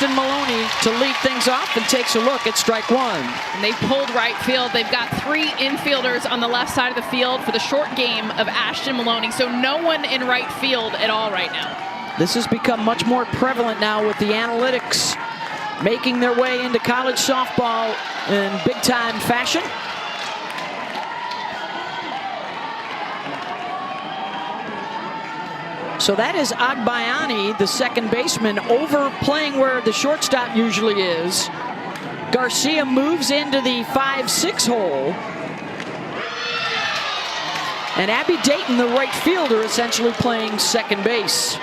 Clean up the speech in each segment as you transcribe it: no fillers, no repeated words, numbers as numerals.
Ashton Maloney to lead things off and takes a look at strike one. And they pulled right field. They've got 3 infielders on the left side of the field for the short game of Ashton Maloney. So no one in right field at all right now. This has become much more prevalent now with the analytics making their way into college softball in big-time fashion. So that is Agbayani, the second baseman, over playing where the shortstop usually is. Garcia moves into the 5-6 hole. And Abby Dayton, the right fielder, essentially playing second base.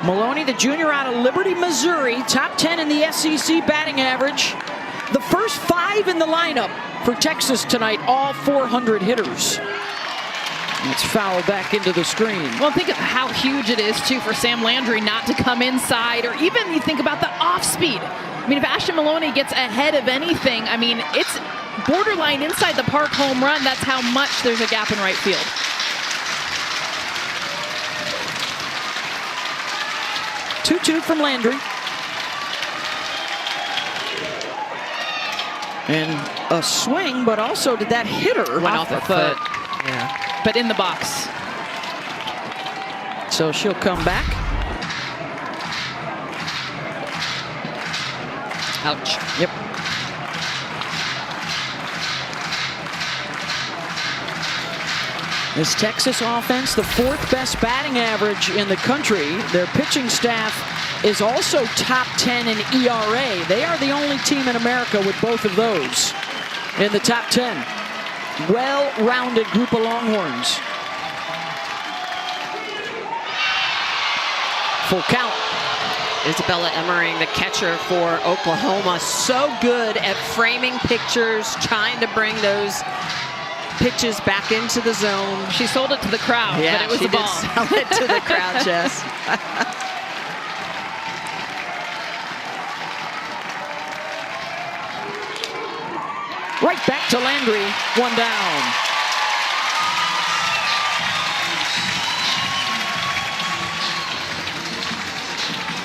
Maloney, the junior out of Liberty, Missouri, top 10 in the SEC batting average. The first 5 in the lineup for Texas tonight, all 400 hitters. It's fouled back into the screen. Well, think of how huge it is, too, for Sam Landry not to come inside, or even you think about the off speed. I mean, if Ashton Maloney gets ahead of anything, I mean, it's borderline inside the park home run. That's how much there's a gap in right field. Two from Landry. And a swing, but also did that hitter went off the foot. Yeah. But in the box. So she'll come back. Ouch. Yep. This Texas offense, the 4th best batting average in the country. Their pitching staff is also top 10 in ERA. They are the only team in America with both of those in the top 10. Well-rounded group of Longhorns. Full count. Isabella Emmering, the catcher for Oklahoma, so good at framing pictures, trying to bring those pitches back into the zone. She sold it to the crowd, Yeah, but it was she a ball. did sell it to the crowd, Jess. Right back to Landry, 1 down.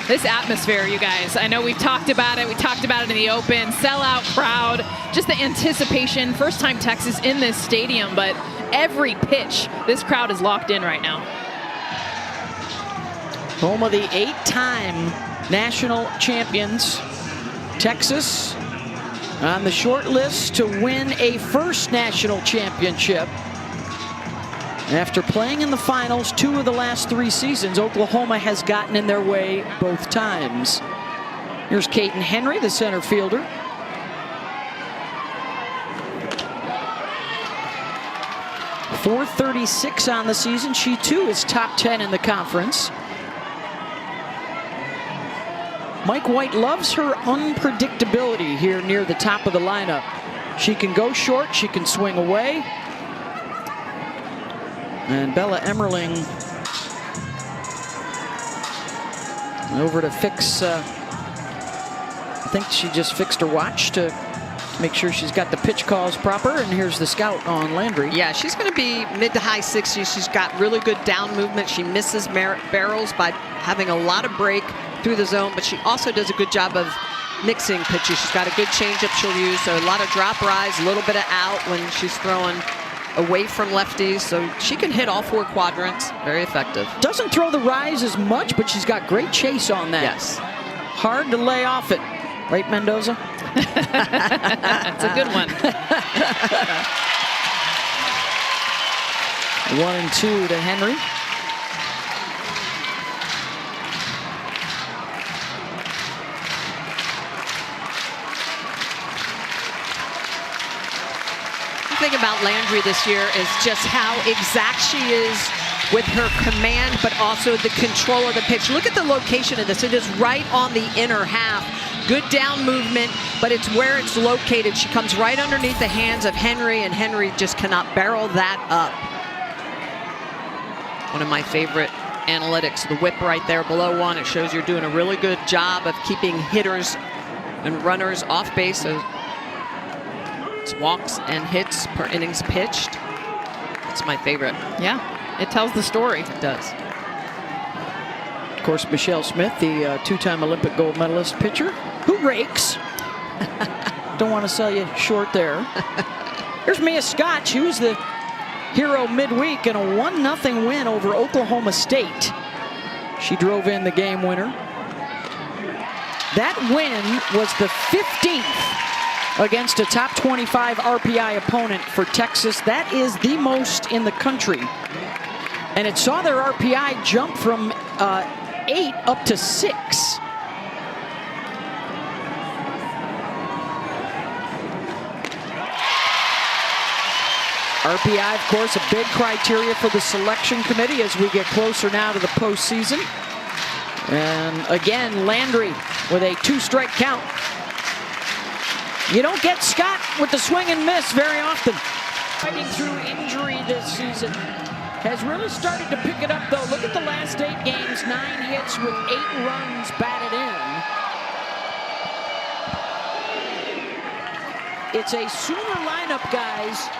This atmosphere, you guys, I know we've talked about it. We talked about it in the open. Sellout crowd, just the anticipation. First time Texas in this stadium, but every pitch, this crowd is locked in right now. Home of the 8-time national champions. Texas on the short list to win a first national championship. After playing in the finals 2 of the last 3 seasons, Oklahoma has gotten in their way both times. Here's Kaiten Henry, the center fielder. .436 on the season. She too is top 10 in the conference. Mike White loves her unpredictability here near the top of the lineup. She can go short, she can swing away. And Bella Emmerling over to fix, I think she just fixed her watch to make sure she's got the pitch calls proper. And here's the scout on Landry. Yeah, she's going to be mid to high 60s. She's got really good down movement. She misses barrels by having a lot of break through the zone, but she also does a good job of mixing pitches. She's got a good changeup she'll use, so a lot of drop rise, a little bit of out when she's throwing away from lefties, so she can hit all 4 quadrants. Very effective. Doesn't throw the rise as much, but she's got great chase on that. Yes. Hard to lay off it. Right, Mendoza? It's a good one. 1-2 to Henry. Thing about Landry this year is just how exact she is with her command, but also the control of the pitch. Look at the location of this. It is right on the inner half. Good down movement, but it's where it's located. She comes right underneath the hands of Henry, and Henry just cannot barrel that up. One of my favorite analytics, the whip right there below 1. It shows you're doing a really good job of keeping hitters and runners off base. So walks and hits per innings pitched. It's my favorite. Yeah. It tells the story. It does. Of course, Michelle Smith, the two-time Olympic gold medalist pitcher, who rakes. Don't want to sell you short there. Here's Mia Scott. She was the hero midweek in a 1-0 win over Oklahoma State. She drove in the game winner. That win was the 15th against a top 25 RPI opponent for Texas. That is the most in the country. And it saw their RPI jump from 8 up to 6. RPI, of course, a big criteria for the selection committee as we get closer now to the postseason. And again, Landry with a 2-strike count. You don't get Scott with the swing and miss very often. Fighting through injury this season. Has really started to pick it up, though. Look at the last 8 games, 9 hits with 8 runs batted in. It's a Sooner lineup, guys,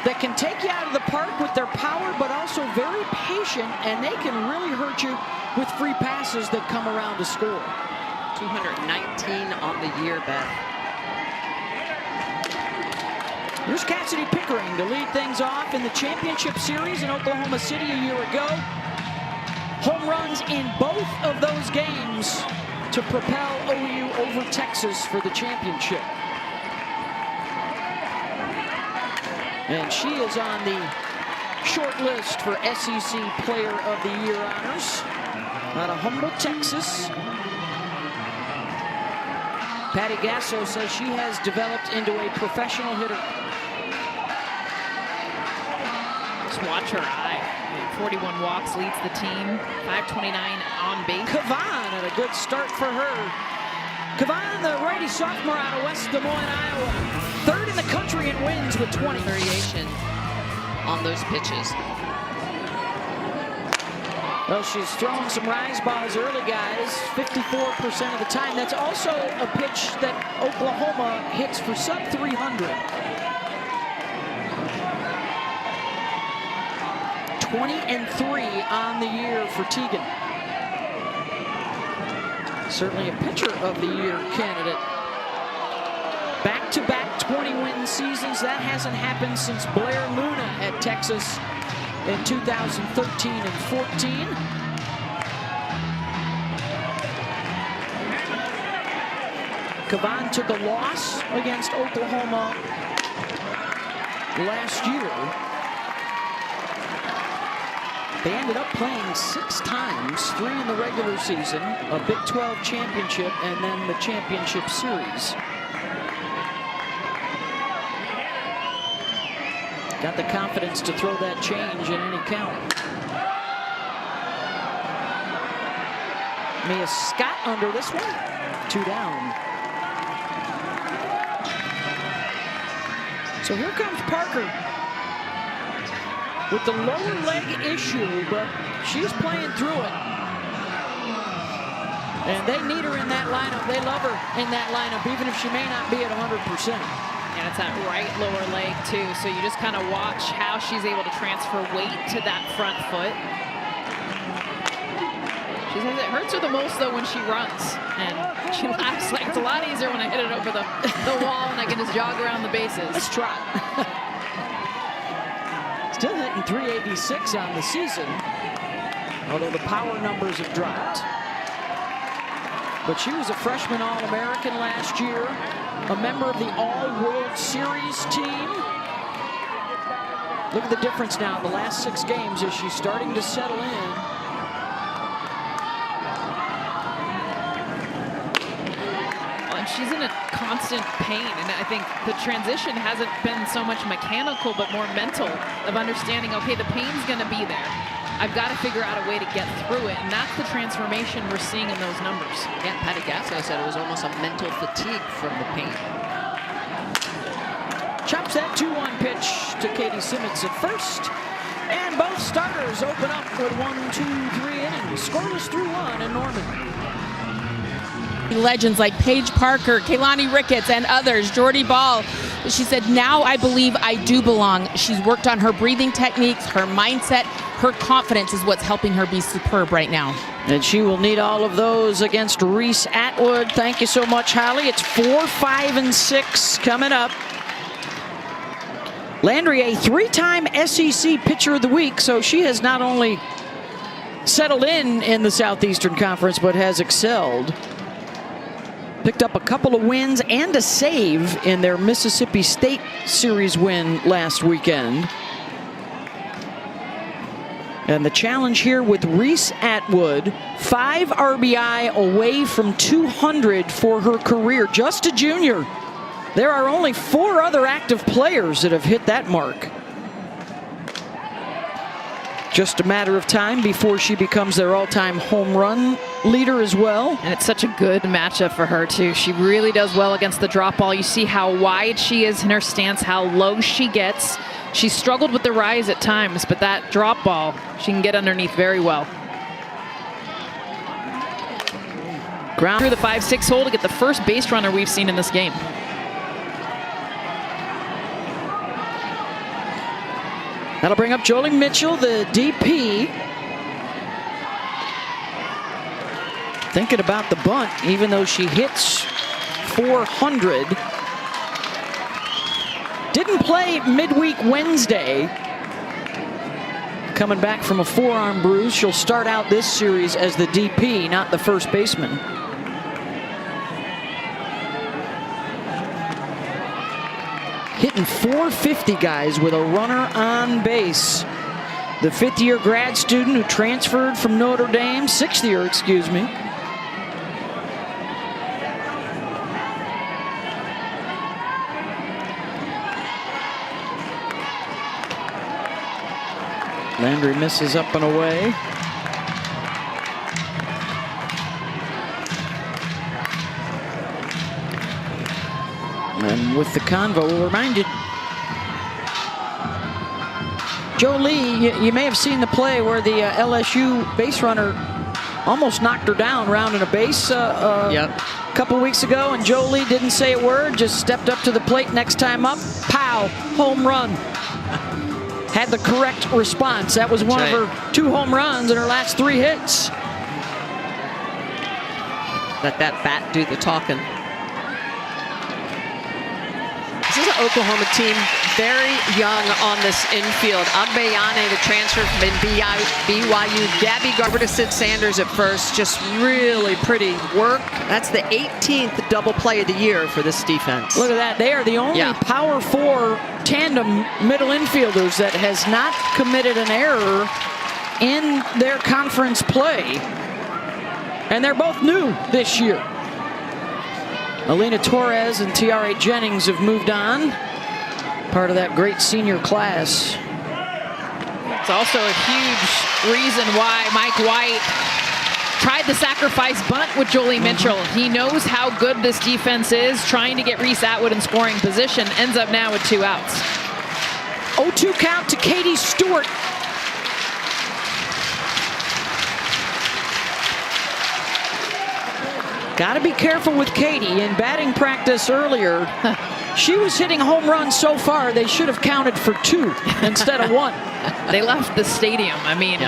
that can take you out of the park with their power, but also very patient, and they can really hurt you with free passes that come around to score. 219 on the year, Beth. Here's Cassidy Pickering to lead things off in the championship series in Oklahoma City a year ago. Home runs in both of those games to propel OU over Texas for the championship. And she is on the short list for SEC Player of the Year honors out of Humble, Texas. Patty Gasso says she has developed into a professional hitter. Just watch her eye. 41 walks, leads the team. 529 on base. Kavan, and a good start for her. Kavan, the righty sophomore out of West Des Moines, Iowa. 3rd in the country in wins with 20. Variation on those pitches. Well, she's throwing some rise balls early, guys, 54% of the time. That's also a pitch that Oklahoma hits for sub 300. 20-3 on the year for Teagan. Certainly a pitcher of the year candidate. Back-to-back 20-win seasons. That hasn't happened since Blair Luna at Texas in 2013 and 14. Kavan took a loss against Oklahoma last year. They ended up playing 6 times, 3 in the regular season, a Big 12 championship, and then the championship series. Got the confidence to throw that change in any count. Mia Scott under this one. 2 down. So here comes Parker with the lower leg issue, but she's playing through it. And they need her in that lineup. They love her in that lineup, even if she may not be at 100%. And it's that right lower leg too, so you just kind of watch how she's able to transfer weight to that front foot. She says it hurts her the most though when she runs, and she laughs like it's a lot easier when I hit it over the wall and I can just jog around the bases. Let's try. Still hitting 386 on the season, although the power numbers have dropped. But she was a freshman All-American last year, a member of the All-World Series team. Look at the difference now in the last 6 games as she's starting to settle in. And she's in a constant pain, and I think the transition hasn't been so much mechanical but more mental, of understanding, okay, the pain's going to be there. I've got to figure out a way to get through it, and that's the transformation we're seeing in those numbers. Yeah, Patty Gasso said it was almost a mental fatigue from the pain. Chops that 2-1 pitch to Katie Simmons at first. And both starters open up with 1, 2, 3 innings. Scoreless through 1 in Norman. Legends like Paige Parker, Kaylani Ricketts, and others, Jordy Ball. She said, now I believe I do belong. She's worked on her breathing techniques, her mindset, her confidence is what's helping her be superb right now. And she will need all of those against Reese Atwood. Thank you so much, Holly. It's 4, 5, and 6 coming up. Landry, a 3-time SEC Pitcher of the Week, so she has not only settled in the Southeastern Conference, but has excelled. Picked up a couple of wins and a save in their Mississippi State Series win last weekend. And the challenge here with Reese Atwood, 5 RBI away from 200 for her career, just a junior. There are only 4 other active players that have hit that mark. Just a matter of time before she becomes their all-time home run leader as well. And it's such a good matchup for her, too. She really does well against the drop ball. You see how wide she is in her stance, how low she gets. She struggled with the rise at times, but that drop ball, she can get underneath very well. Ground through the 5-6 hole to get the first base runner we've seen in this game. That'll bring up Jolie Mitchell, the DP. Thinking about the bunt, even though she hits 400. Didn't play midweek Wednesday. Coming back from a forearm bruise, she'll start out this series as the DP, not the first baseman. Hitting 450, guys, with a runner on base. The 5th-year grad student who transferred from Notre Dame, 6th year, excuse me. Landry misses up and away. And with the convo, we'll remind you, Jolie, you may have seen the play where the LSU base runner almost knocked her down rounding a base a couple weeks ago, and Jolie didn't say a word, just stepped up to the plate next time up, pow, home run. Had the correct response. That was one of her 2 home runs in her last 3 hits. Let that bat do the talking. This is an Oklahoma team very young on this infield. Agbayane, the transfer from BYU. Gabby Garber to Sid Sanders at first. Just really pretty work. That's the 18th double play of the year for this defense. Look at that. They are the only Power 4 tandem middle infielders that has not committed an error in their conference play. And they're both new this year. Alina Torres and Tiare Jennings have moved on. Part of that great senior class. It's also a huge reason why Mike White tried the sacrifice bunt with Jolie Mitchell. He knows how good this defense is, trying to get Reese Atwood in scoring position. Ends up now with 2 outs. 0-2 count to Katie Stewart. Got to be careful with Katie. In batting practice earlier, she was hitting home runs so far, they should have counted for 2 instead of 1. They left the stadium. I mean,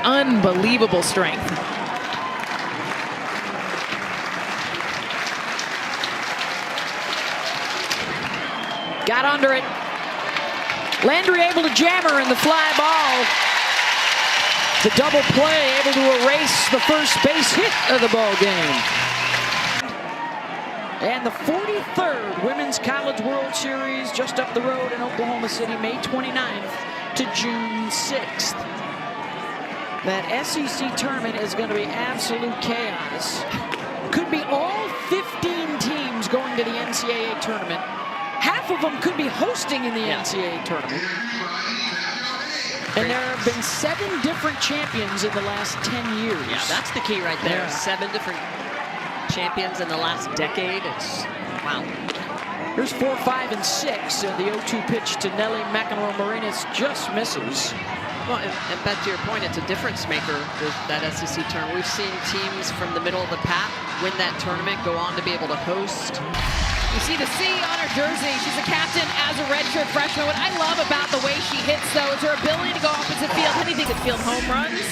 unbelievable strength. Got under it. Landry able to jam her in the fly ball. The double play able to erase the first base hit of the ball game. And the 43rd Women's College World Series just up the road in Oklahoma City, May 29th to June 6th. That SEC tournament is going to be absolute chaos. Could be all 15 teams going to the NCAA tournament. Half of them could be hosting in the NCAA tournament. And there have been 7 different champions in the last 10 years. Yeah, that's the key right there. Yeah. 7 different champions in the last decade. It's wow. Here's 4, 5, and 6. And the 0-2 pitch to Nelly McEnroe-Marinas just misses. Well, and back to your point, it's a difference maker, that SEC tournament. We've seen teams from the middle of the pack win that tournament, go on to be able to host. You see the C on her jersey. She's a captain as a redshirt freshman. What I love about the way she hits, though, is her ability to go opposite field. Anything that field home runs.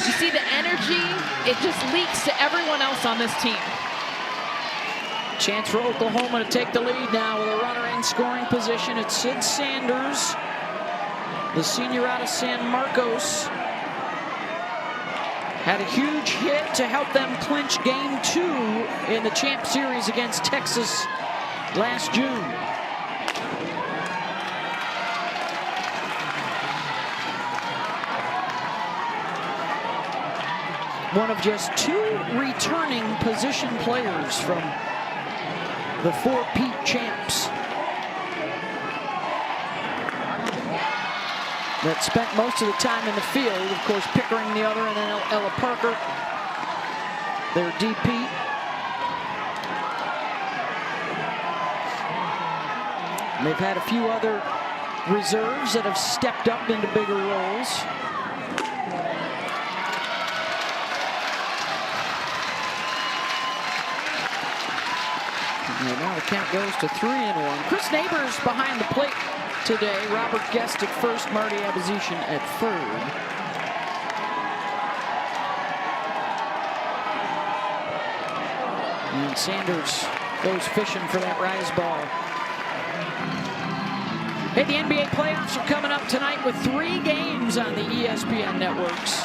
You see the energy. It just leaks to everyone else on this team. Chance for Oklahoma to take the lead now with a runner in scoring position. It's Sid Sanders, the senior out of San Marcos. Had a huge hit to help them clinch Game 2 in the Champ Series against Texas last June. One of just 2 returning position players from the 4-peat champs that spent most of the time in the field. Of course, Pickering the other, and then Ella Parker, their DP. And they've had a few other reserves that have stepped up into bigger roles. And now the count goes to 3-1. Chris Neighbors behind the plate today. Robert Guest at first, Marty Abazishan at third. And Sanders goes fishing for that rise ball. Hey, the NBA playoffs are coming up tonight with 3 games on the ESPN networks.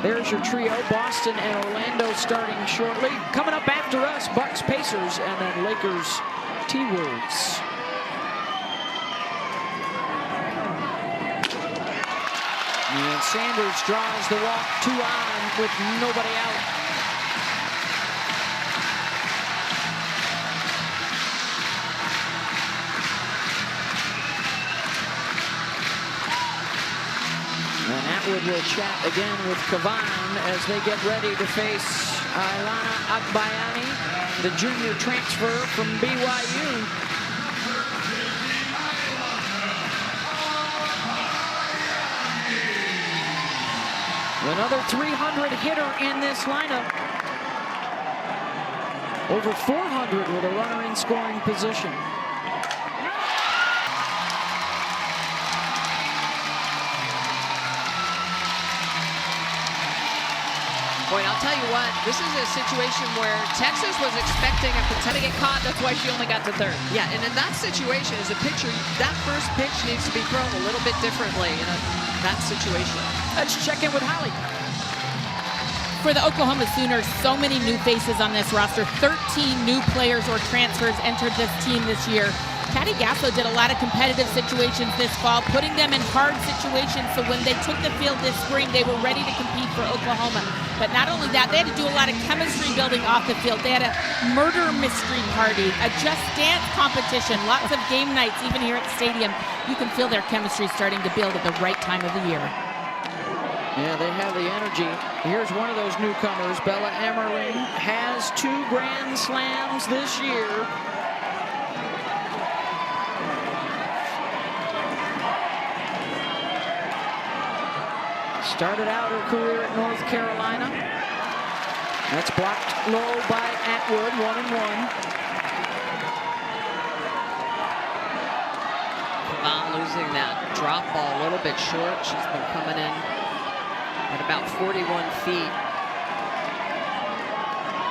There's your trio, Boston and Orlando starting shortly. Coming up after us, Bucks, Pacers, and then Lakers, T-Wolves. And Sanders draws the walk 2 on with nobody out. And Atwood will chat again with Kavan as they get ready to face Ilana Agbayani, the junior transfer from BYU. Another 300 hitter in this lineup. Over 400 with a runner in scoring position. Boy, I'll tell you what, this is a situation where Texas was expecting a potential To get caught, that's why she only got to third. Yeah, and in that situation, as a pitcher, that first pitch needs to be thrown a little bit differently in that situation. Let's check in with Holly. For the Oklahoma Sooners, so many new faces on this roster. 13 new players or transfers entered this team this year. Patty Gasso did a lot of competitive situations this fall, putting them in hard situations, so when they took the field this spring, they were ready to compete for Oklahoma. But not only that, they had to do a lot of chemistry building off the field. They had a murder mystery party, a Just Dance competition, lots of game nights, even here at the stadium. You can feel their chemistry starting to build at the right time of the year. Yeah, they have the energy. Here's one of those newcomers. Bella Emmerling has 2 Grand Slams this year. Started out her career at North Carolina. That's blocked low by Atwood, 1-1. Kavan losing that drop ball a little bit short. She's been coming in at about 41 feet.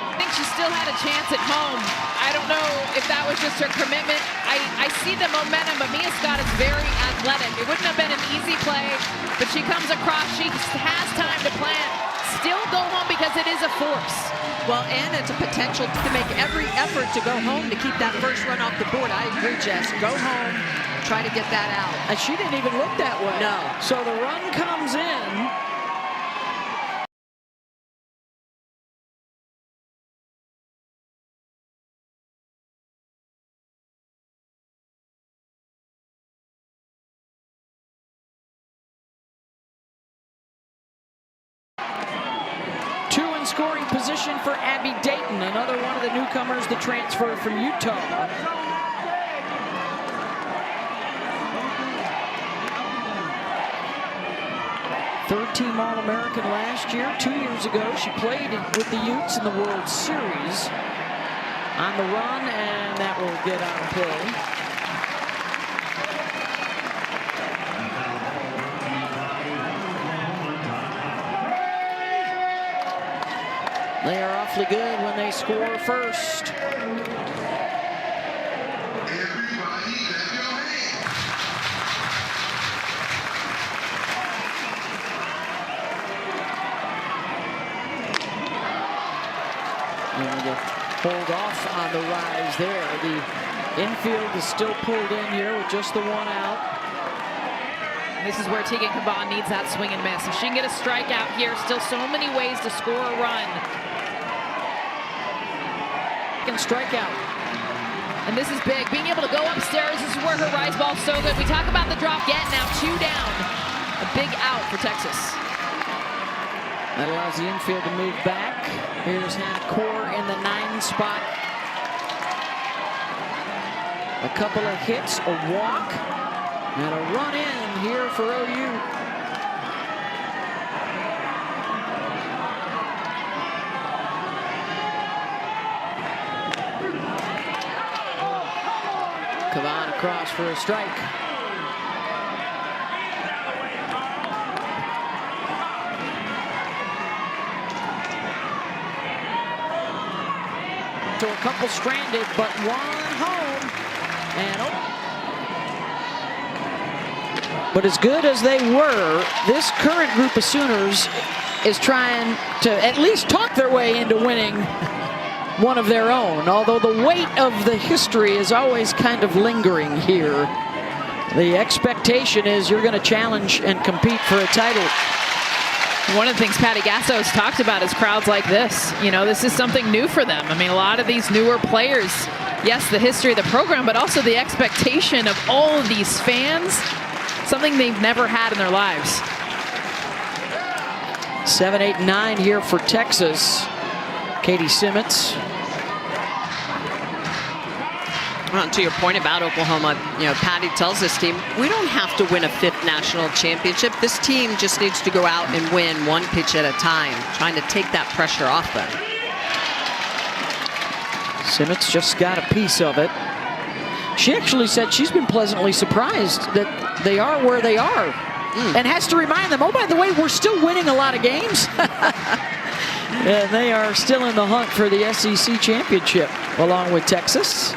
I think she still had a chance at home. I don't know if that was just her commitment. I see the momentum, but Mia Scott is very athletic. It wouldn't have been an easy play, but she comes across. She has time to plant. Still go home because it is a force. Well, and it's a potential to make every effort to go home to keep that first run off the board. I agree, Jess. Go home, try to get that out. And she didn't even look that way. No. So the run comes in. Scoring position for Abby Dayton, another one of the newcomers, the transfer from Utah. Third-team All-American last year. 2 years ago, she played with the Utes in the World Series. on the run, and that will get on play. They are awfully good when they score first. Hold off on the rise there. The infield is still pulled in here with just the one out. This is where Tegan Caban needs that swing and miss. If she can get a strikeout here, still so many ways to score a run. Second strikeout. And this is big. Being able to go upstairs, this is where her rise ball's so good. We talk about the drop get, now 2 down. A big out for Texas. That allows the infield to move back. Here's Hannah Core in the 9 spot. A couple of hits, a walk, and a run in here for OU. Caban across for a strike. So a couple stranded, but one home. And but as good as they were, this current group of Sooners is trying to at least talk their way into winning one of their own, although the weight of the history is always kind of lingering here. The expectation is you're going to challenge and compete for a title. One of the things Patty Gasso's talked about is crowds like this. You know, this is something new for them. I mean, a lot of these newer players, yes, the history of the program, but also the expectation of all of these fans, something they've never had in their lives. 7, 8, 9 here for Texas. Katie Simmons. Well, to your point about Oklahoma, you know, Patty tells this team, we don't have to win a 5th national championship. This team just needs to go out and win one pitch at a time, trying to take that pressure off them. Simmons just got a piece of it. She actually said she's been pleasantly surprised that they are where they are. And has to remind them, oh, by the way, we're still winning a lot of games. And they are still in the hunt for the SEC championship, along with Texas.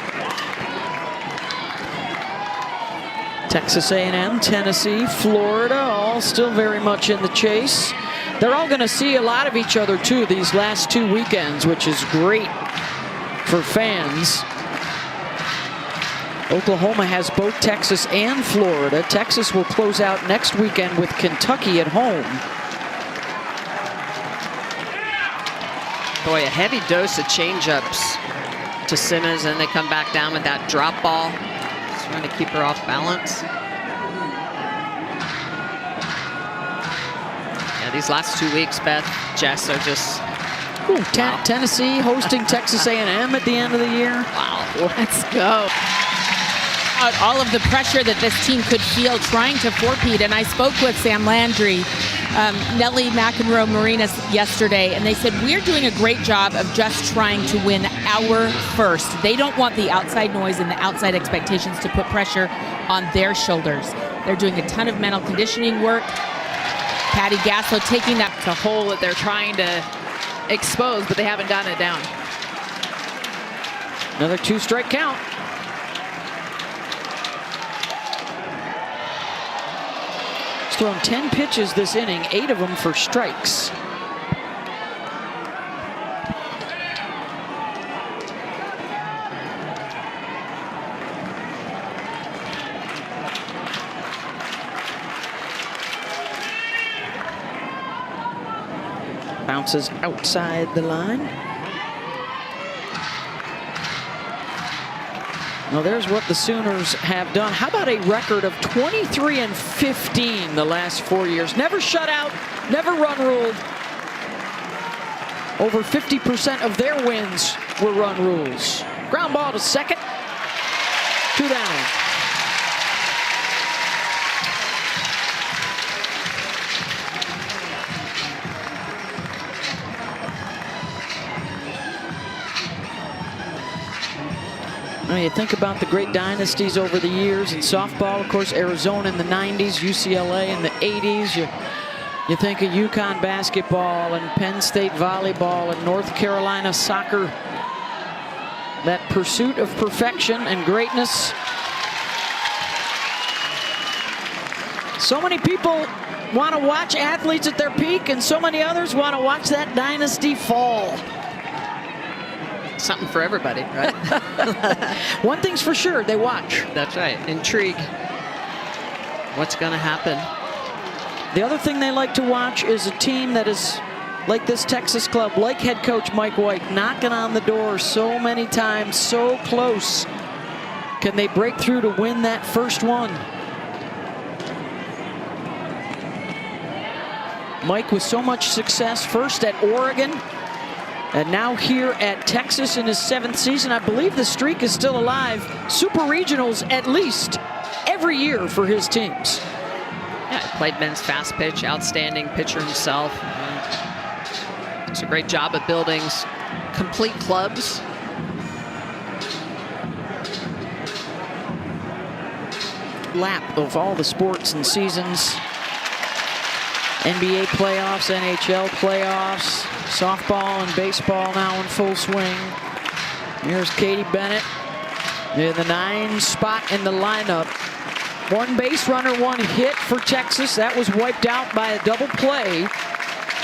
Texas A&M, Tennessee, Florida, all still very much in the chase. They're all going to see a lot of each other, too, these last 2 weekends, which is great for fans. Oklahoma has both Texas and Florida. Texas will close out next weekend with Kentucky at home. Boy, a heavy dose of changeups to Simmons, and they come back down with that drop ball. Just trying to keep her off balance. Yeah, these last 2 weeks, Beth, Jess, are just... Ooh, Tennessee hosting Texas A&M at the end of the year. Wow. Let's go. All of the pressure that this team could feel trying to four-peat, and I spoke with Sam Landry, Nellie McEnroe Marinas yesterday, and they said, we're doing a great job of just trying to win our first. They don't want the outside noise and the outside expectations to put pressure on their shoulders. They're doing a ton of mental conditioning work. Patty Gasso taking that It's a hole that they're trying to expose, but they haven't gotten it down. Another 2-strike count. He's thrown 10 pitches this inning, 8 of them for strikes. Bounces outside the line. Well, there's what the Sooners have done. How about a record of 23-15 the last 4 years? Never shut out, never run ruled. Over 50% of their wins were run rules. Ground ball to second. 2 down. Well, you think about the great dynasties over the years in softball, of course, Arizona in the 90s, UCLA in the 80s. You think of UConn basketball and Penn State volleyball and North Carolina soccer. That pursuit of perfection and greatness. So many people want to watch athletes at their peak, and so many others want to watch that dynasty fall. Something for everybody, right? One thing's for sure, they watch. That's right. Intrigue. What's going to happen? The other thing they like to watch is a team that is like this Texas club, like head coach Mike White, knocking on the door so many times, so close. Can they break through to win that first one? Mike with so much success, first at Oregon, and now here at Texas in his 7th season. I believe the streak is still alive. Super regionals at least every year for his teams. Yeah, played men's fast pitch, outstanding pitcher himself. Does a great job at building complete clubs. Lap of all the sports and seasons. NBA playoffs, NHL playoffs, softball and baseball now in full swing. Here's Katie Bennett in the 9 spot in the lineup. 1 base runner, 1 hit for Texas. That was wiped out by a double play.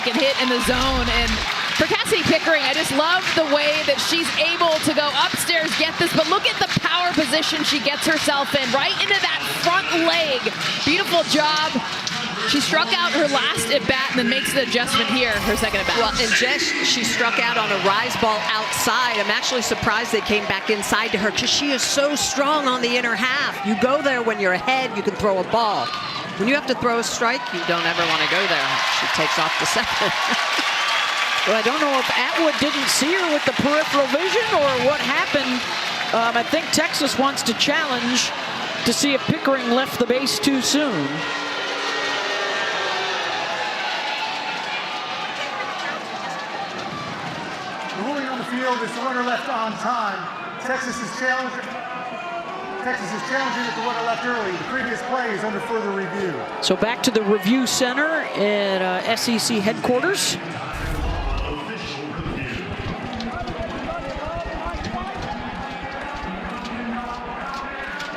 Get hit in the zone. And for Cassie Pickering, I just love the way that she's able to go upstairs, get this, but look at the power position she gets herself in, right into that front leg. Beautiful job. She struck out her last at bat and then makes the adjustment here, her second at bat. Well, and Jess, she struck out on a rise ball outside. I'm actually surprised they came back inside to her because she is so strong on the inner half. You go there when you're ahead, you can throw a ball. When you have to throw a strike, you don't ever want to go there. She takes off the second. Well, I don't know if Atwood didn't see her with the peripheral vision or what happened. I think Texas wants to challenge to see if Pickering left the base too soon. Field is the runner left on time. Texas is challenging if the runner left early. The previous play is under further review. So back to the review center at SEC headquarters.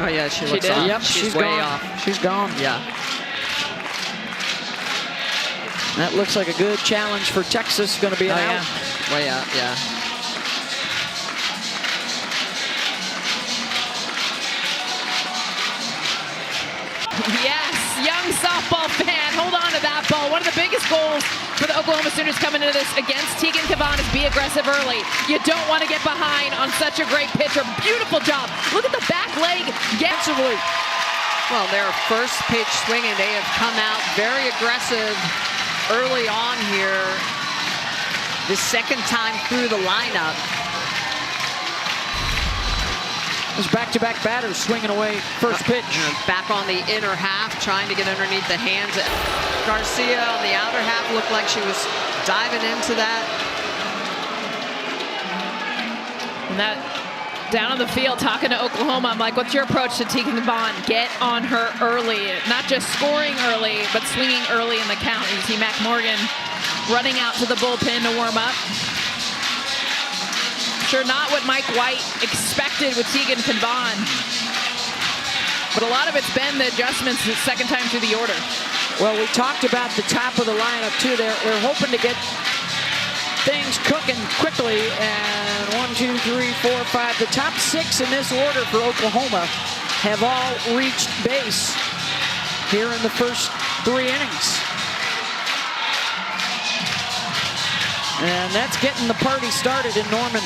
Oh yeah, she looks off. Yep, she's way gone. off. She's gone. Yeah. That looks like a good challenge for Texas. Going to be an out. Yeah. Way out, yeah. Yes, young softball fan, hold on to that ball. One of the biggest goals for the Oklahoma Sooners coming into this against Tegan Cavan is be aggressive early. You don't want to get behind on such a great pitcher. Beautiful job. Look at the back leg. Defensively. Well, their first pitch swinging, they have come out very aggressive early on here. The second time through the lineup. There's back-to-back batters swinging away first pitch. Back on the inner half, trying to get underneath the hands. Garcia on the outer half looked like she was diving into that. And that down on the field talking to Oklahoma, I'm like, what's your approach to Tegan Cavan? Get on her early. Not just scoring early, but swinging early in the count. You see Mac Morgan running out to the bullpen to warm up. Sure, not what Mike White expected with Tegan Cavan, but a lot of it's been the adjustments the second time through the order. Well, we talked about the top of the lineup too. They're hoping to get things cooking quickly. And 1, 2, 3, 4, 5. The top 6 in this order for Oklahoma have all reached base here in the first 3 innings. And that's getting the party started in Norman.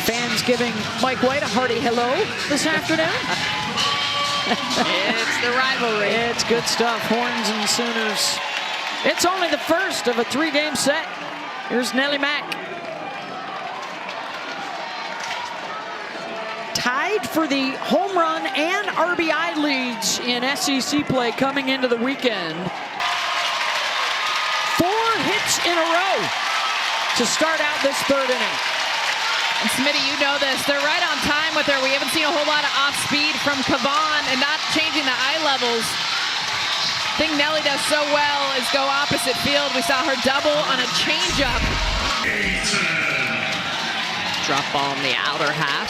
Fans giving Mike White a hearty hello this afternoon. It's the rivalry. It's good stuff. Horns and Sooners. It's only the first of a 3-game set. Here's Nellie Mack. tied for the home run and RBI leads in SEC play coming into the weekend. 4 hits in a row to start out this 3rd inning. And Smitty, you know this. They're right on time with her. We haven't seen a whole lot of off speed from Kavan and not changing the eye levels. Thing Nelly does so well is go opposite field. We saw her double on a changeup. Drop ball in the outer half.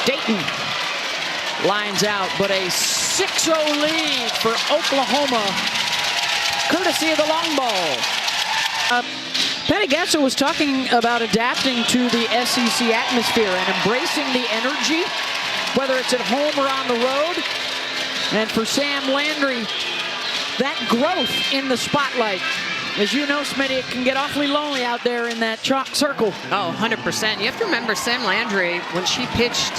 Dayton lines out, but a 6-0 lead for Oklahoma, courtesy of the long ball. Patty Gasso was talking about adapting to the SEC atmosphere and embracing the energy, whether it's at home or on the road. And for Sam Landry, that growth in the spotlight. As you know, Smitty, it can get awfully lonely out there in that chalk circle. Oh, 100%. You have to remember Sam Landry, when she pitched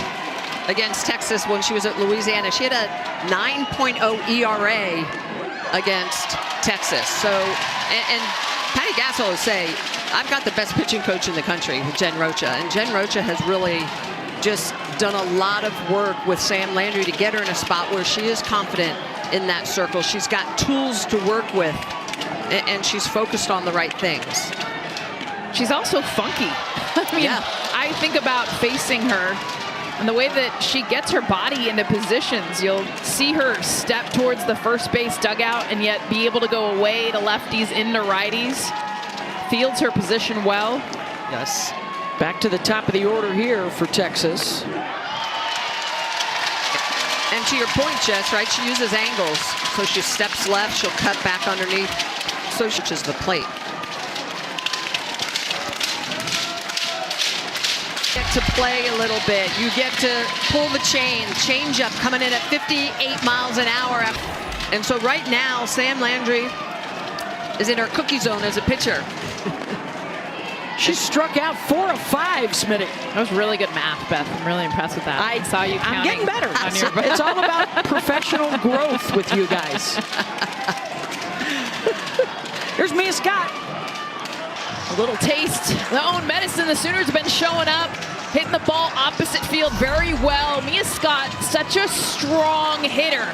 against Texas when she was at Louisiana, she had a 9.0 ERA against Texas. So, and Patty Gasso will say, I've got the best pitching coach in the country, Jen Rocha. And Jen Rocha has really just done a lot of work with Sam Landry to get her in a spot where she is confident in that circle. She's got tools to work with, and she's focused on the right things. She's also funky. I mean, Yeah. I think about facing her and the way that she gets her body into positions. You'll see her step towards the first base dugout and yet be able to go away to lefties into righties. Fields her position well. Yes. Back to the top of the order here for Texas. And to your point, Jess, right, she uses angles. So she steps left, she'll cut back underneath, so she reaches the plate. Get to play a little bit. You get to pull the chain. Change up coming in at 58 miles an hour. And so right now, Sam Landry is in her cookie zone as a pitcher. She struck out 4 of 5, Smitty. That was really good math, Beth. I'm really impressed with that. I saw you counting. I'm getting better. On your It's all about professional growth with you guys. Here's Mia Scott. A little taste. Their own medicine. The Sooners have been showing up, hitting the ball opposite field very well. Mia Scott, such a strong hitter.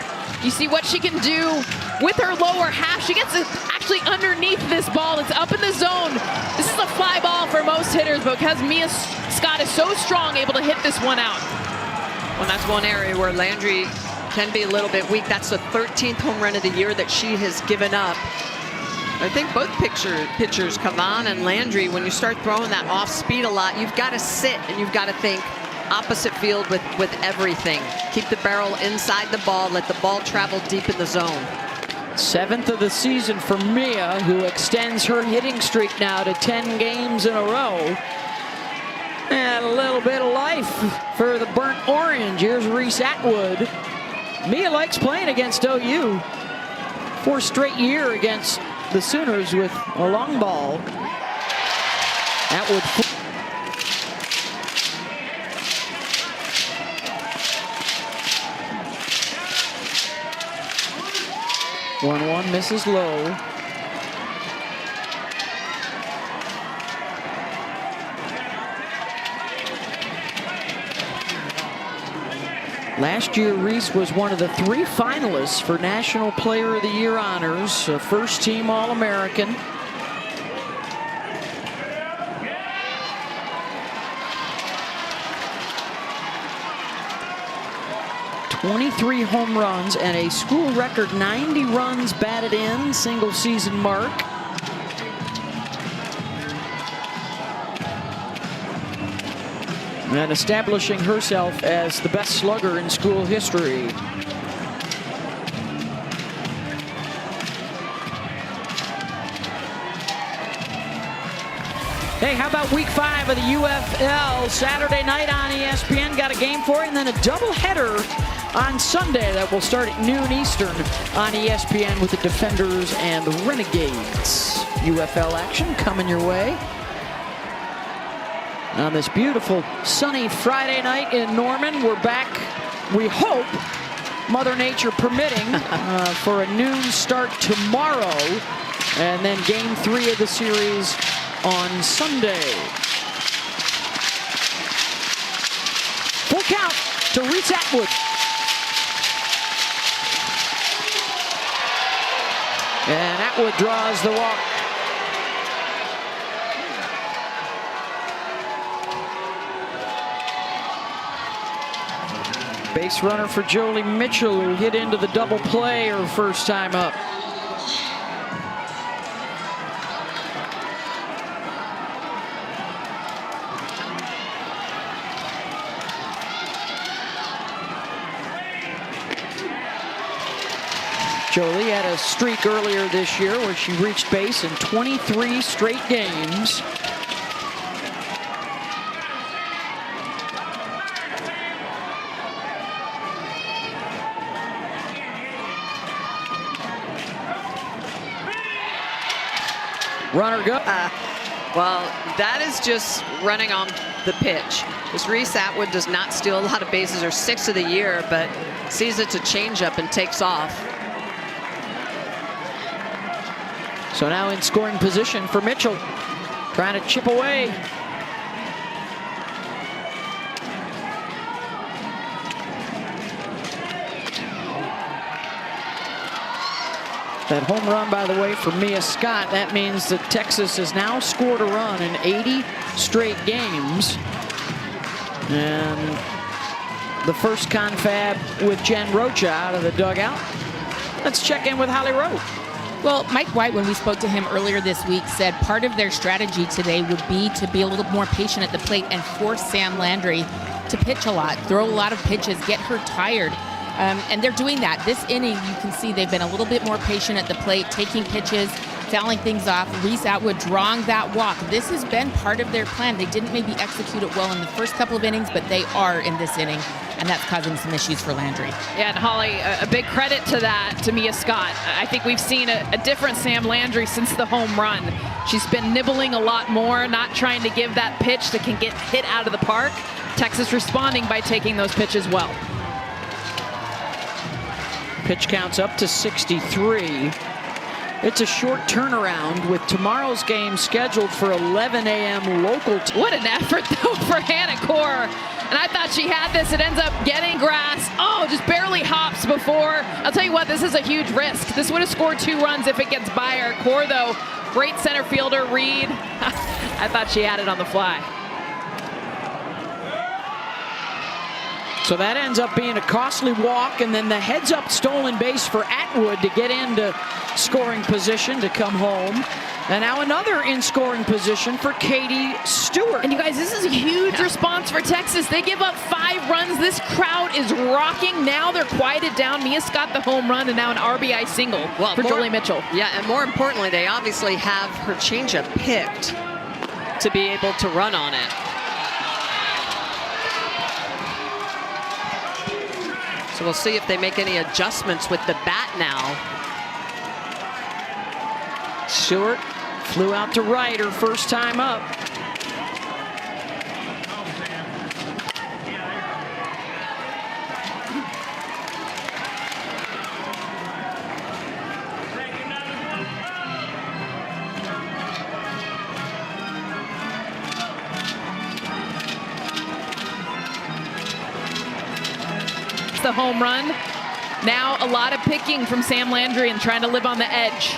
You see what she can do with her lower half. She gets it actually underneath this ball. It's up in the zone. This is a fly ball for most hitters, but because Mia Scott is so strong, able to hit this one out. Well, that's one area where Landry can be a little bit weak. That's the 13th home run of the year that she has given up. I think both pitchers, Kavan and Landry, when you start throwing that off speed a lot, you've got to sit and you've got to think opposite field with everything. Keep the barrel inside the ball, let the ball travel deep in the zone. 7th of the season for Mia, who extends her hitting streak now to 10 games in a row. And a little bit of life for the burnt orange. Here's Reese Atwood. Mia likes playing against OU. 4th straight year against the Sooners with a long ball. Atwood. 1-1 misses low. Last year, Reese was one of the 3 finalists for National Player of the Year honors, a first-team All-American. '23 home runs and a school record 90 runs batted in, single season mark. And establishing herself as the best slugger in school history. Hey, how about week 5 of the UFL? Saturday night on ESPN, got a game for it, and then a doubleheader on Sunday that will start at noon Eastern on ESPN with the Defenders and the Renegades. UFL action coming your way on this beautiful sunny Friday night in Norman. We're back, we hope, Mother Nature permitting, for a noon start tomorrow, and then game 3 of the series on Sunday. Full count to Reese Atwood. And Atwood draws the walk. Base runner for Jolie Mitchell, who hit into the double play her first time up. Jolie had a streak earlier this year where she reached base in 23 straight games. Runner go. Well, that is just running on the pitch. This Reese Atwood does not steal a lot of bases, her 6th of the year, but sees it's a changeup and takes off. So now in scoring position for Mitchell, trying to chip away. That home run, by the way, for Mia Scott, that means that Texas has now scored a run in 80 straight games. And the first confab with Jen Rocha out of the dugout. Let's check in with Holly Rowe. Well, Mike White, when we spoke to him earlier this week, said part of their strategy today would be to be a little more patient at the plate and force Sam Landry to pitch a lot, throw a lot of pitches, get her tired. And they're doing that. This inning, you can see they've been a little bit more patient at the plate, taking pitches, fouling things off. Reese Atwood drawing that walk. This has been part of their plan. They didn't maybe execute it well in the first couple of innings, but they are in this inning, and that's causing some issues for Landry. Yeah, and Holly, a big credit to that, to Mia Scott. I think we've seen a different Sam Landry since the home run. She's been nibbling a lot more, not trying to give that pitch that can get hit out of the park. Texas responding by taking those pitches well. Pitch counts up to 63. It's a short turnaround with tomorrow's game scheduled for 11 a.m. local time. What an effort, though, for Hannah Core. And I thought she had this. It ends up getting grass. Oh, just barely hops before. I'll tell you what, this is a huge risk. This would have scored 2 runs if it gets by her. Core, though, great center fielder, Reed. I thought she had it on the fly. So that ends up being a costly walk, and then the heads-up stolen base for Atwood to get into scoring position to come home. And now another in scoring position for Katie Stewart. And you guys, this is a huge response for Texas. They give up 5 runs. This crowd is rocking. Now they're quieted down. Mia Scott the home run, and now an RBI single for Jolie Mitchell. Yeah, and more importantly, they obviously have her changeup picked to be able to run on it. So we'll see if they make any adjustments with the bat now. Stewart flew out to right her first time up. The home run. Now a lot of picking from Sam Landry and trying to live on the edge.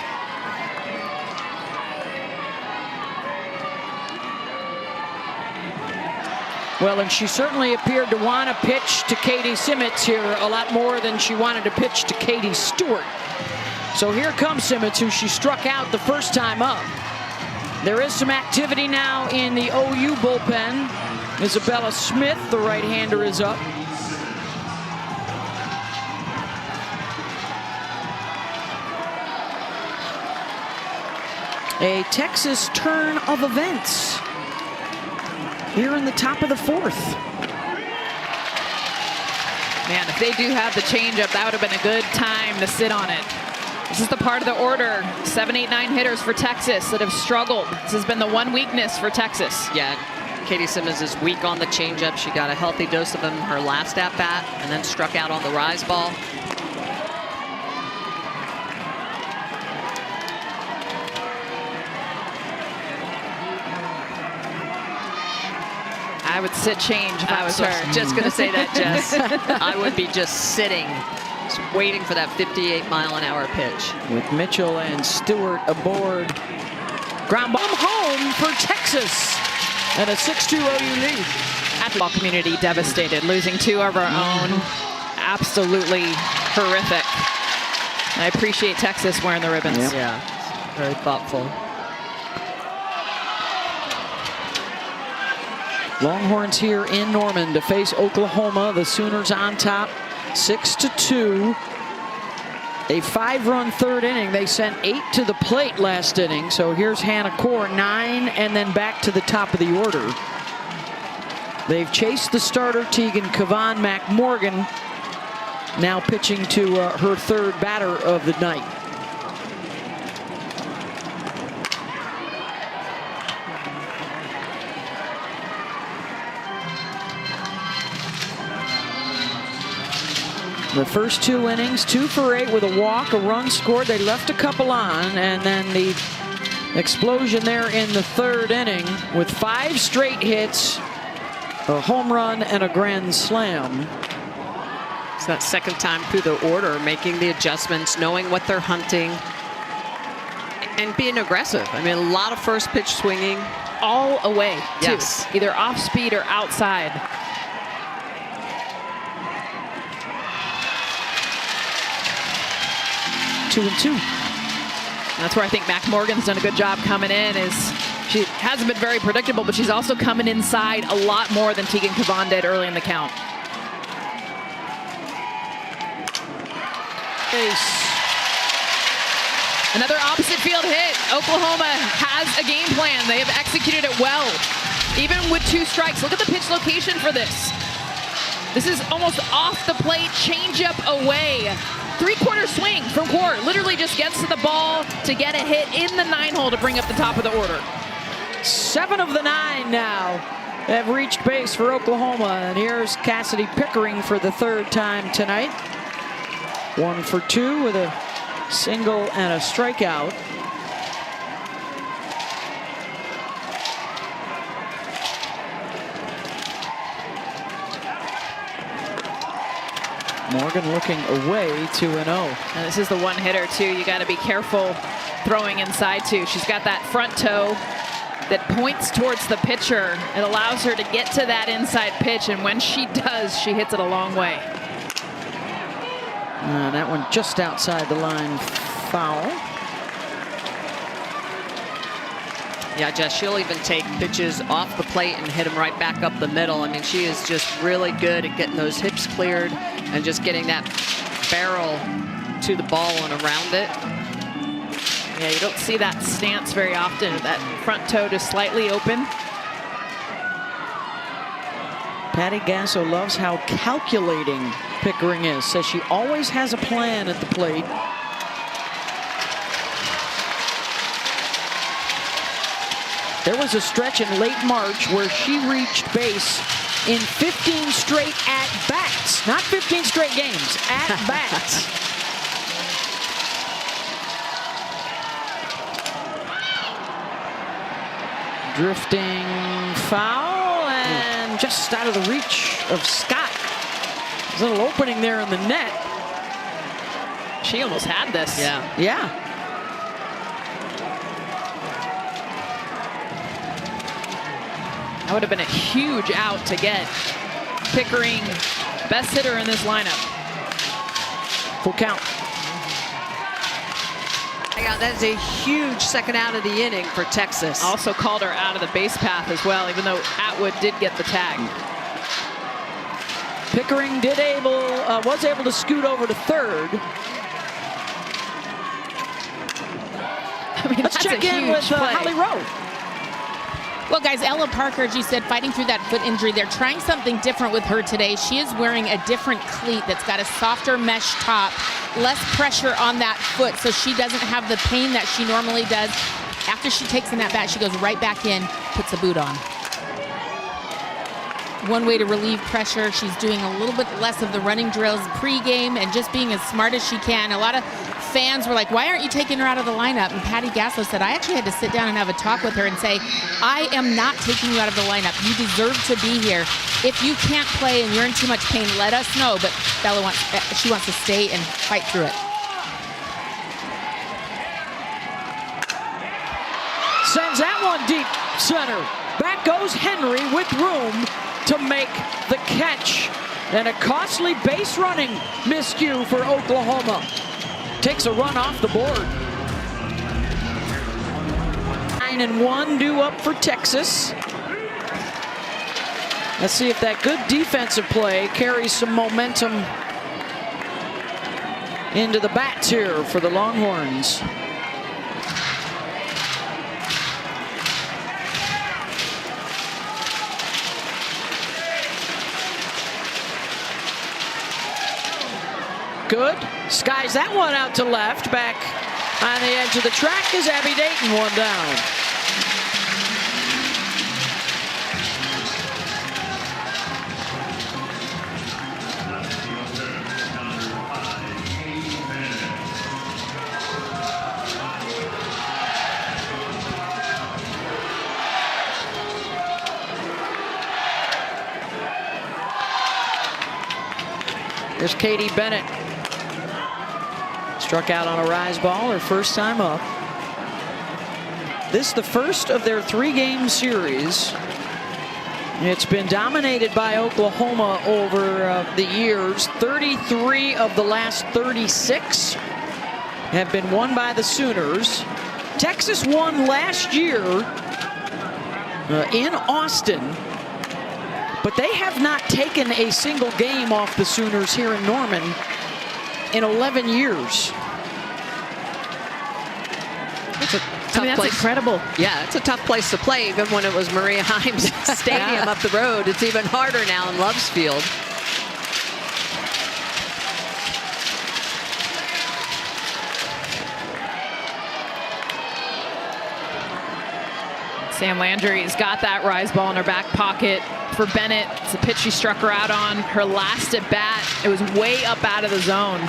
Well, and she certainly appeared to want to pitch to Katie Simmons here a lot more than she wanted to pitch to Katie Stewart. So here comes Simmons, who she struck out the first time up. There is some activity now in the OU bullpen. Isabella Smith, the right-hander, is up. A Texas turn of events here in the top of the 4th. Man, if they do have the changeup, that would have been a good time to sit on it. This is the part of the order, 7, 8, 9 hitters for Texas that have struggled. This has been the one weakness for Texas. Yeah, Katie Simmons is weak on the changeup. She got a healthy dose of them her last at-bat and then struck out on the rise ball. I would sit change if I was her. Just going to say that, Jess. I would be just sitting, just waiting for that 58-mile-an-hour pitch. With Mitchell and Stewart aboard. Ground ball home for Texas. And a 6-2 OU lead. Ball community devastated, losing 2 of our own. Absolutely horrific. I appreciate Texas wearing the ribbons. Yep. Yeah, very thoughtful. Longhorns here in Norman to face Oklahoma. The Sooners on top, 6-2. A 5-run third inning. They sent 8 to the plate last inning. So here's Hannah Core, 9, and then back to the top of the order. They've chased the starter, Tegan Kavan McMorgan, now pitching to her third batter of the night. The first 2 innings, 2 for 8 with a walk, a run scored. They left a couple on, and then the explosion there in the third inning with 5 straight hits, a home run, and a grand slam. It's that second time through the order, making the adjustments, knowing what they're hunting, and being aggressive. I mean, a lot of first pitch swinging. All away, too. Yes. Either off speed or outside. Two and two. That's where I think McMorgan's done a good job coming in. She hasn't been very predictable, but she's also coming inside a lot more than Tegan Kavan did early in the count. Another opposite field hit. Oklahoma has a game plan. They have executed it well, even with 2 strikes. Look at the pitch location for this. This is almost off the plate, changeup away. 3-quarter swing from Core. Literally just gets to the ball to get a hit in the 9-hole to bring up the top of the order. 7 of the 9 now have reached base for Oklahoma. And here's Cassidy Pickering for the 3rd time tonight. 1 for 2 with a single and a strikeout. Morgan looking away, 2-0. And this is the one hitter too. You got to be careful throwing inside too. She's got that front toe that points towards the pitcher. It allows her to get to that inside pitch, and when she does, she hits it a long way. That one just outside the line, foul. Yeah, Jess, she'll even take pitches off the plate and hit them right back up the middle. I mean, she is just really good at getting those hips cleared and just getting that barrel to the ball and around it. Yeah, you don't see that stance very often. That front toe just slightly open. Patty Gasso loves how calculating Pickering is. Says she always has a plan at the plate. There was a stretch in late March where she reached base in 15 straight at-bats. Not 15 straight games, at-bats. Drifting foul and just out of the reach of Scott. There's a little opening there in the net. She almost had this. Yeah. Yeah. That would have been a huge out to get. Pickering, best hitter in this lineup. Full count. Yeah, that is a huge second out of the inning for Texas. Also called her out of the base path as well, even though Atwood did get the tag. Pickering was able to scoot over to third. I mean, Let's check in with Holly Rowe. Well, guys, Ella Parker, as you said, fighting through that foot injury. They're trying something different with her today. She is wearing a different cleat that's got a softer mesh top, less pressure on that foot, so she doesn't have the pain that she normally does. After she takes in that bat, she goes right back in, puts the boot on. one way to relieve pressure. She's doing a little bit less of the running drills pregame and just being as smart as she can. A lot of fans were like, why aren't you taking her out of the lineup? And Patty Gasso said, I actually had to sit down and have a talk with her and say, I am not taking you out of the lineup. You deserve to be here. If you can't play and you're in too much pain, let us know. But Bella wants to stay and fight through it. Sends that one deep center. Back goes Henry with room to make the catch. And a costly base running miscue for Oklahoma. Takes a run off the board. 9-1 due up for Texas. Let's see if that good defensive play carries some momentum into the bats here for the Longhorns. Good. Skies that one out to left. Back on the edge of the track is Abby Dayton, one down. There's Katie Bennett. Struck out on a rise ball, her first time up. This is the first of their 3-game series. It's been dominated by Oklahoma over the years. 33 of the last 36 have been won by the Sooners. Texas won last year in Austin, but they have not taken a single game off the Sooners here in Norman in 11 years. It's a tough that's place. incredible. Yeah, it's a tough place to play. Even when it was Maria Himes Stadium up the road, it's even harder now in Loves Field. Sam Landry's got that rise ball in her back pocket. For Bennett, it's a pitch she struck her out on. Her last at bat, it was way up out of the zone.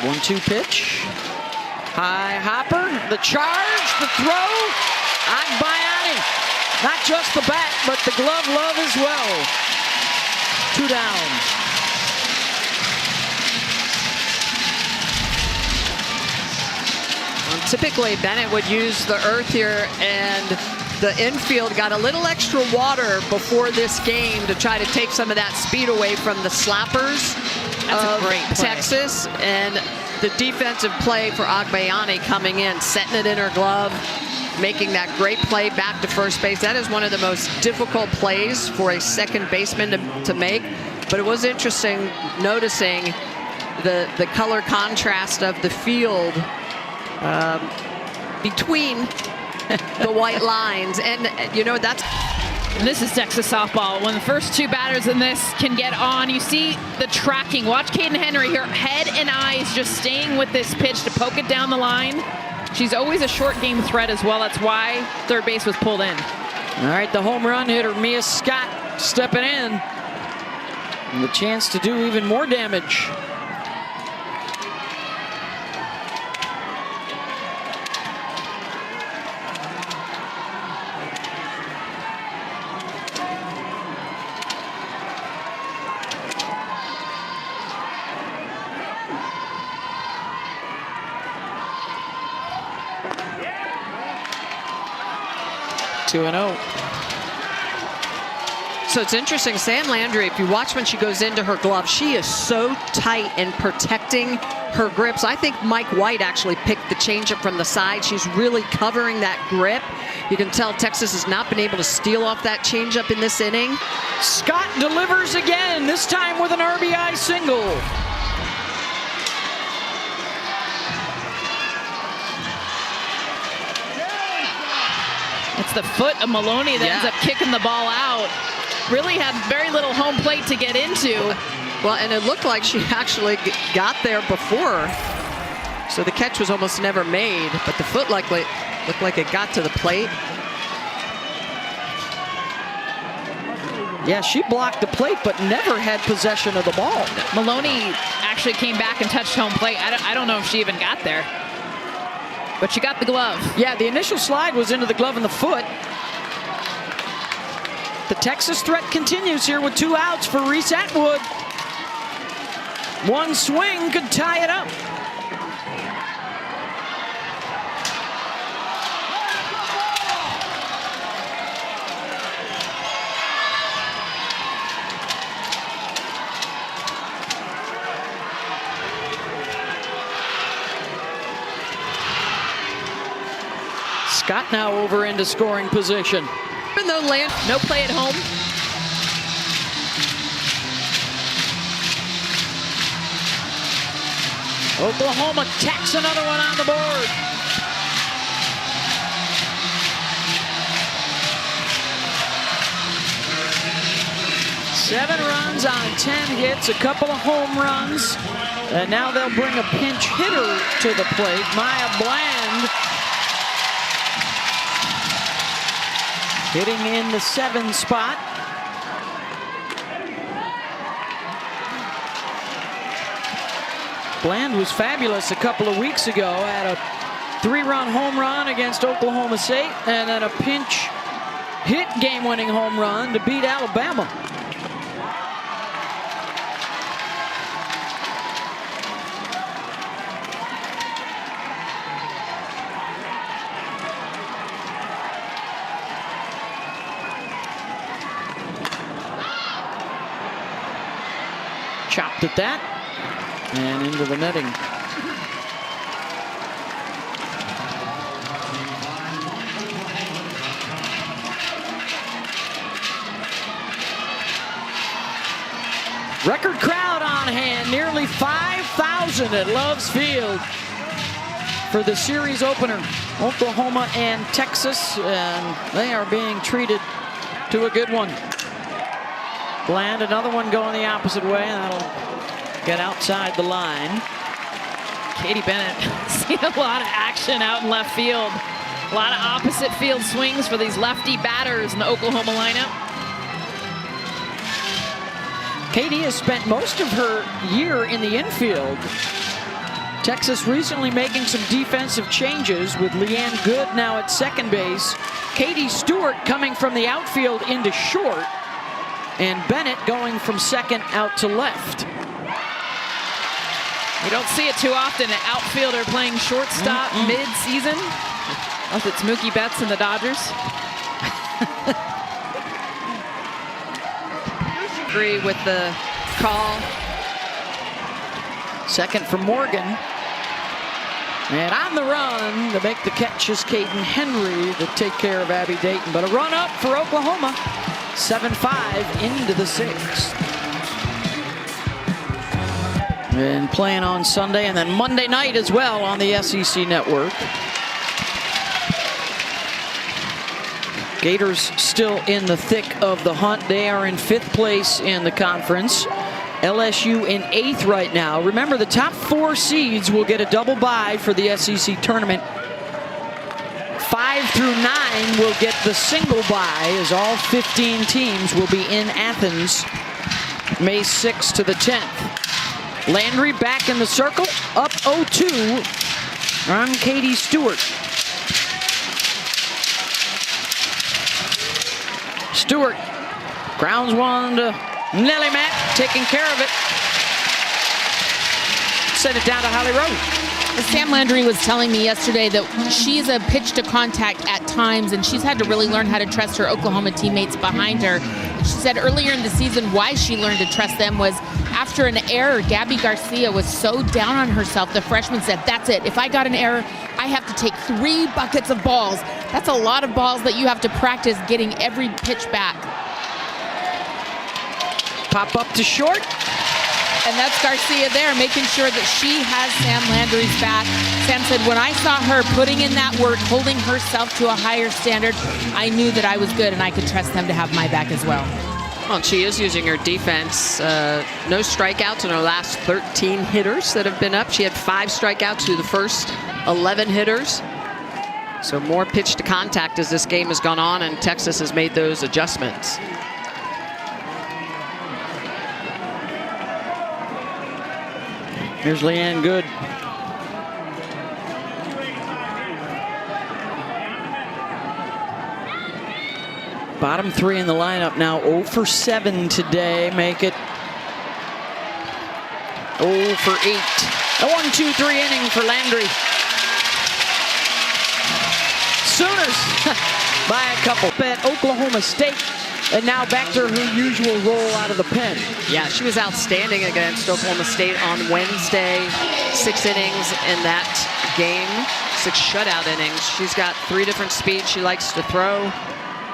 1-2 pitch. High hopper, the charge, the throw. Agbayani. Not just the bat, but the glove love as well. 2 down. Typically, Bennett would use the earth here, and the infield got a little extra water before this game to try to take some of that speed away from the slappers of Texas. And the defensive play for Agbayani coming in, setting it in her glove, making that great play back to first base. That is one of the most difficult plays for a second baseman to make. But it was interesting noticing the color contrast of the field between the white lines. And, you know, that's... And this is Texas softball. When the first 2 batters in this can get on, you see the tracking. Watch Kaden Henry, her head and eyes just staying with this pitch to poke it down the line. She's always a short game threat as well. That's why third base was pulled in. All right, the home run hitter, Mia Scott, stepping in. And the chance to do even more damage. Two and 0. So it's interesting, Sam Landry, if you watch when she goes into her glove, she is so tight in protecting her grips. I think Mike White actually picked the changeup from the side. She's really covering that grip. You can tell Texas has not been able to steal off that changeup in this inning. Scott delivers again, this time with an RBI single. It's the foot of Maloney that ends up kicking the ball out. Really had very little home plate to get into. Well, and it looked like she actually got there before. So the catch was almost never made, but the foot looked like it got to the plate. Yeah, she blocked the plate, but never had possession of the ball. Maloney actually came back and touched home plate. I don't know if she even got there, but she got the glove. Yeah, the initial slide was into the glove and the foot. The Texas threat continues here with 2 outs for Reese Atwood. One swing could tie it up. Scott now over into scoring position. Even though No play at home. Oklahoma tacks another one on the board. Seven runs on 10 hits, a couple of home runs, and now they'll bring a pinch hitter to the plate. Maya Bland hitting in the 7 spot. Bland was fabulous a couple of weeks ago, had a 3-run home run against Oklahoma State and then a pinch hit game-winning home run to beat Alabama. Chopped at that and into the netting. Record crowd on hand, nearly 5,000 at Loves Field for the series opener. Oklahoma and Texas, and they are being treated to a good one. Bland, another one going the opposite way, and that'll get outside the line. Katie Bennett seen a lot of action out in left field. A lot of opposite field swings for these lefty batters in the Oklahoma lineup. Katie has spent most of her year in the infield. Texas recently making some defensive changes with Leanne Good now at second base. Katie Stewart coming from the outfield into short, and Bennett going from second out to left. You don't see it too often, an outfielder playing shortstop mid-season. Unless it's Mookie Betts and the Dodgers. agree with the call. Second for Morgan. And on the run to make the catch is Caden Henry to take care of Abby Dayton. But a run up for Oklahoma. 7-5 into the 6th. And playing on Sunday and then Monday night as well on the SEC Network. Gators still in the thick of the hunt. They are in 5th place in the conference. LSU in 8th right now. Remember, the top 4 seeds will get a double bye for the SEC tournament. 5 through 9 will get the single bye, as all 15 teams will be in Athens May 6th to the 10th. Landry back in the circle, up 0-2 on Katie Stewart. Stewart grounds one to Nellie Mack, taking care of it. Send it down to Holly Rowe. Sam Landry was telling me yesterday that she's a pitch to contact at times, and she's had to really learn how to trust her Oklahoma teammates behind her. She said earlier in the season why she learned to trust them was after an error. Gabby Garcia was so down on herself. The freshman said, that's it. If I got an error, I have to take 3 buckets of balls. That's a lot of balls that you have to practice getting every pitch back. Pop up to short. And that's Garcia there, making sure that she has Sam Landry's back. Sam said, when I saw her putting in that work, holding herself to a higher standard, I knew that I was good and I could trust them to have my back as well. Well, she is using her defense. No strikeouts in her last 13 hitters that have been up. She had 5 strikeouts through the first 11 hitters. So more pitch to contact as this game has gone on, and Texas has made those adjustments. Here's Leanne Good. Bottom three in the lineup now, 0 for 7 today. Make it 0 for 8. A 1-2-3 inning for Landry. Sooners by a couple. At Oklahoma State, and now back to her usual role out of the pen. Yeah, she was outstanding against Oklahoma State on Wednesday. 6 innings in that game, 6 shutout innings. She's got 3 different speeds she likes to throw.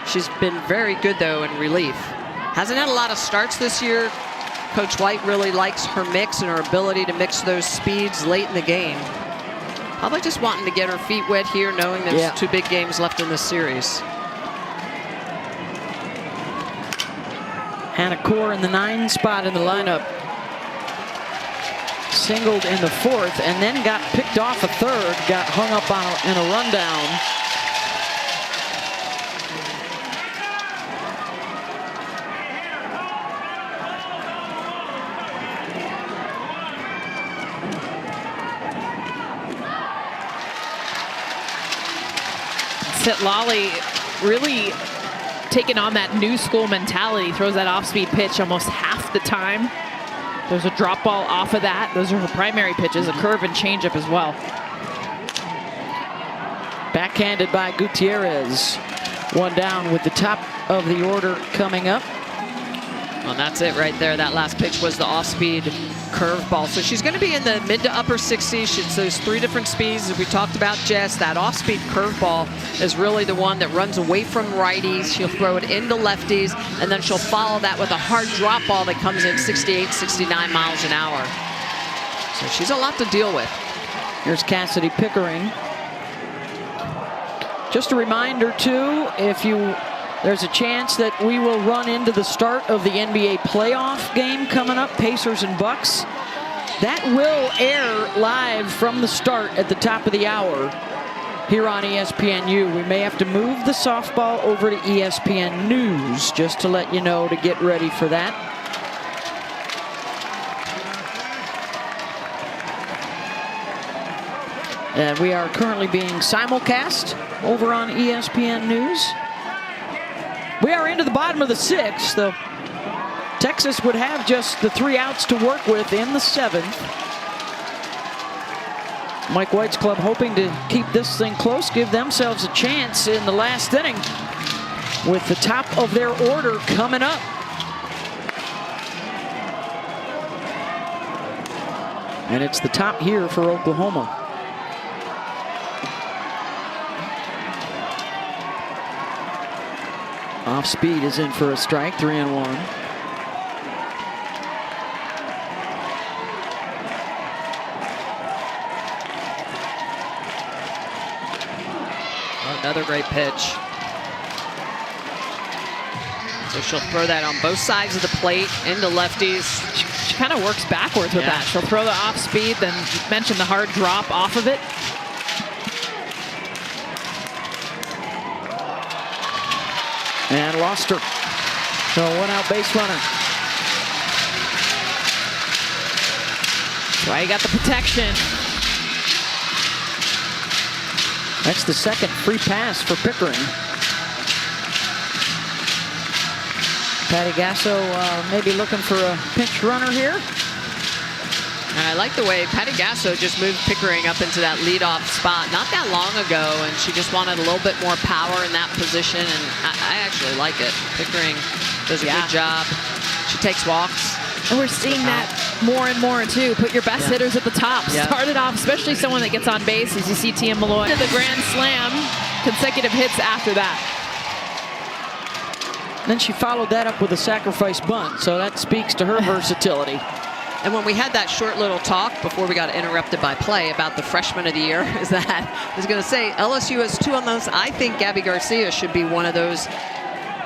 She's been very good, though, in relief. Hasn't had a lot of starts this year. Coach White really likes her mix and her ability to mix those speeds late in the game. Probably just wanting to get her feet wet here, knowing there's 2 big games left in this series. Hannah Core in the 9 spot in the lineup. Singled in the 4th and then got picked off a 3rd, got hung up on in a rundown. Lolly really taking on that new school mentality, throws that off-speed pitch almost half the time. There's a drop ball off of that. Those are her primary pitches, a curve and changeup as well. Backhanded by Gutierrez. 1 down with the top of the order coming up. Well, that's it right there. That last pitch was the off-speed curveball. So she's going to be in the mid to upper 60s. It's those 3 different speeds that we talked about, Jess. That off-speed curveball is really the one that runs away from righties. She'll throw it into lefties, and then she'll follow that with a hard drop ball that comes in 68, 69 miles an hour. So she's a lot to deal with. Here's Cassidy Pickering. Just a reminder, too, there's a chance that we will run into the start of the NBA playoff game coming up, Pacers and Bucks. That will air live from the start at the top of the hour here on ESPNU. We may have to move the softball over to ESPN News, just to let you know to get ready for that. And we are currently being simulcast over on ESPN News. We are into the bottom of the 6th, though. Texas would have just the 3 outs to work with in the 7th. Mike White's club hoping to keep this thing close, give themselves a chance in the last inning with the top of their order coming up. And it's the top here for Oklahoma. Off speed is in for a strike, 3-1. Another great pitch. So she'll throw that on both sides of the plate into lefties. She kind of works backwards with that. She'll throw the off speed, then you mentioned the hard drop off of it. And lost her. So 1 out base runner. That's why you got the protection. That's the 2nd free pass for Pickering. Patty Gasso maybe looking for a pinch runner here. And I like the way Patty Gasso just moved Pickering up into that leadoff spot not that long ago, and she just wanted a little bit more power in that position, and I actually like it. Pickering does a good job. She takes walks. And we're seeing that more and more, too. Put your best hitters at the top. Start it off, especially someone that gets on base, as you see Tia Malloy. To the grand slam, consecutive hits after that. Then she followed that up with a sacrifice bunt, so that speaks to her versatility. And when we had that short little talk before we got interrupted by play about the freshman of the year, is that I was going to say LSU has 2 on those. I think Gabby Garcia should be one of those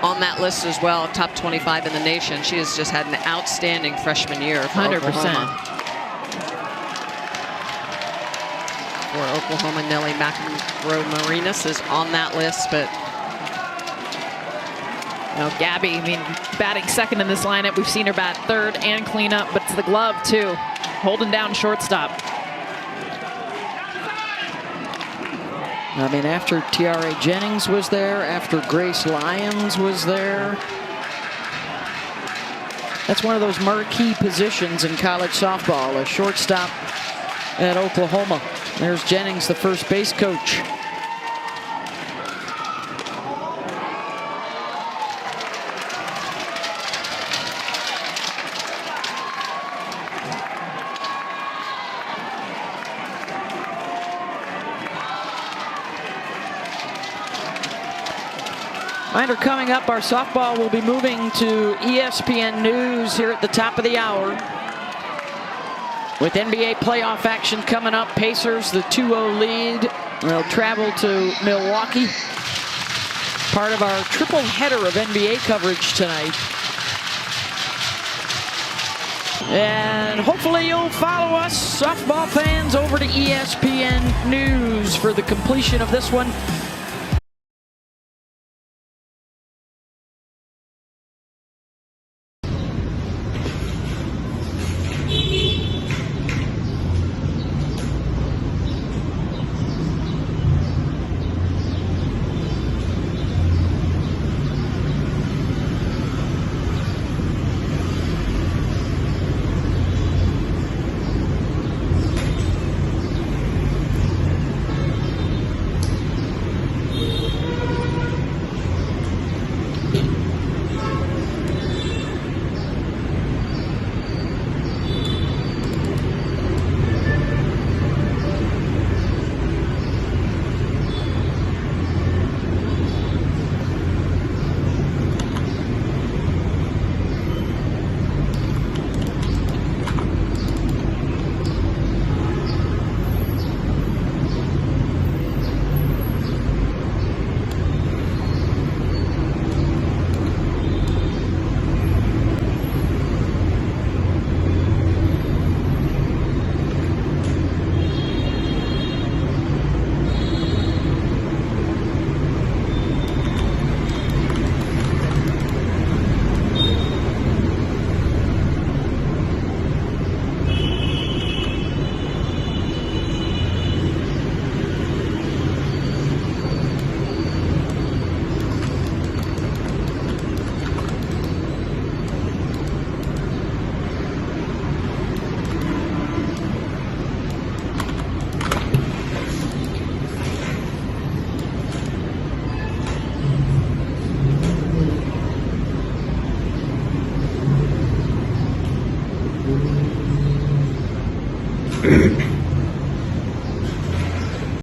on that list as well, top 25 in the nation. She has just had an outstanding freshman year for 100%. Oklahoma. For Oklahoma, Nelly McEnroe-Marinas is on that list, but No, Gabby, I mean, batting second in this lineup. We've seen her bat third and clean up, but it's the glove, too. holding down shortstop. I mean, after Tiare Jennings was there, after Grace Lyons was there. That's one of those marquee positions in college softball, a shortstop at Oklahoma. There's Jennings, the first base coach. Reminder coming up, our softball will be moving to ESPN News here at the top of the hour. With NBA playoff action coming up, Pacers, the 2-0 lead, will travel to Milwaukee. Part of our triple header of NBA coverage tonight. And hopefully you'll follow us, softball fans, over to ESPN News for the completion of this one.